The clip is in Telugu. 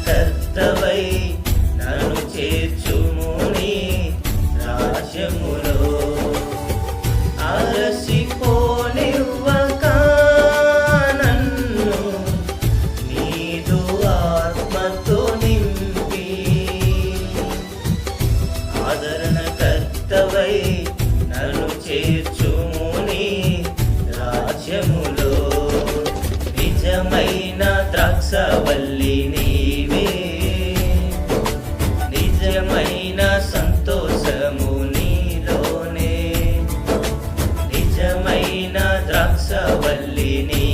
కర్తవై నన్ను చేర్చుము నీ రాజ్యములో. అలసిపోనివ్వక నన్ను నీదు ఆత్మతో నింపి, ఆదరణ కర్తవై నన్ను చేర్చుము నీ రాజ్యములో. నిజమైన ద్రాక్షవల్లి నీవే, నిజమైన సంతోషము నీలోనే. నిజమైన ద్రాక్షవల్లి నీ